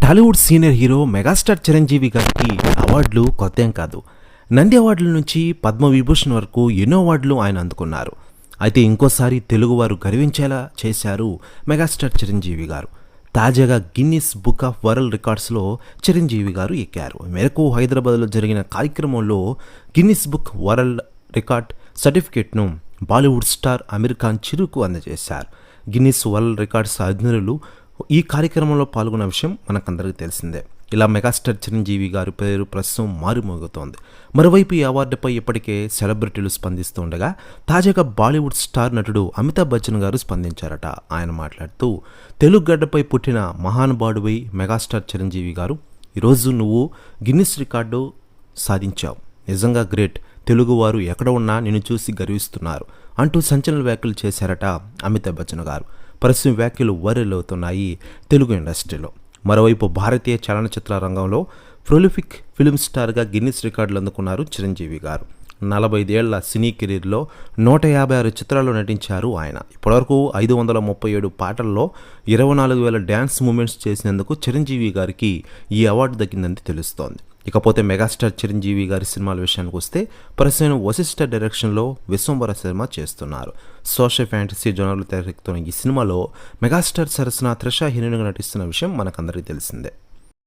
Tollywood senior hero megastar Chiranjeevi గారికి అవార్డులు కొత్తేం కాదు. నంది అవార్డుల నుంచి పద్మవిభూషణ్ వరకు ఎన్నో అవార్డులు ఆయన అందుకున్నారు. అయితే ఇంకోసారి తెలుగువారు గర్వించేలా చేశారు మెగాస్టార్ చిరంజీవి గారు. తాజాగా గిన్నిస్ బుక్ ఆఫ్ వరల్డ్ రికార్డ్స్లో చిరంజీవి గారు ఎక్కారు. ఈ మేరకు హైదరాబాద్లో జరిగిన కార్యక్రమంలో గిన్నిస్ బుక్ వరల్డ్ రికార్డ్ సర్టిఫికేట్ను బాలీవుడ్ స్టార్ అమీర్ ఖాన్ చిరుకు అందజేశారు. గిన్నిస్ వరల్డ్ రికార్డ్స్ అధికారులు ఈ కార్యక్రమంలో పాల్గొన్న విషయం మనకందరికీ తెలిసిందే. ఇలా మెగాస్టార్ చిరంజీవి గారి పేరు ప్రస్తుతం మారుమోగుతోంది. మరోవైపు ఈ అవార్డుపై ఇప్పటికే సెలబ్రిటీలు స్పందిస్తుండగా తాజాగా బాలీవుడ్ స్టార్ నటుడు అమితాబ్ బచ్చన్ గారు స్పందించారట. ఆయన మాట్లాడుతూ, తెలుగు గడ్డపై పుట్టిన మహానుభావుడిపై మెగాస్టార్ చిరంజీవి గారు, ఈరోజు నువ్వు గిన్నిస్ రికార్డు సాధించావు, నిజంగా గ్రేట్, తెలుగువారు ఎక్కడ ఉన్నా నిన్ను చూసి గర్విస్తున్నారు అంటూ సంచలన వ్యాఖ్యలు చేశారట అమితాబ్ బచ్చన్ గారు. ప్రస్తుతం వ్యాఖ్యలు వైరల్ అవుతున్నాయి తెలుగు ఇండస్ట్రీలో. మరోవైపు భారతీయ చలనచిత్ర రంగంలో ప్రొలిఫిక్ ఫిల్మ్ స్టార్గా గిన్నిస్ రికార్డులు అందుకున్నారు చిరంజీవి గారు. 45 ఏళ్ల సినీ కెరీర్లో 156 చిత్రాల్లో నటించారు ఆయన. ఇప్పటివరకు 537 పాటల్లో 24,000 డ్యాన్స్ మూమెంట్స్ చేసినందుకు చిరంజీవి గారికి ఈ అవార్డు దక్కిందని తెలుస్తోంది. ఇకపోతే మెగాస్టార్ చిరంజీవి గారి సినిమాల విషయానికి వస్తే ప్రస్తుతం వశిష్ఠ డైరెక్షన్లో విశ్వంబర సినిమా చేస్తున్నారు. సోషల్ ఫ్యాంటసీ జోనర్లో తెరకెక్కుతున్న ఈ సినిమాలో మెగాస్టార్ సరసన త్రిష హీరోయిన్గా నటిస్తున్న విషయం మనకందరికీ తెలిసిందే.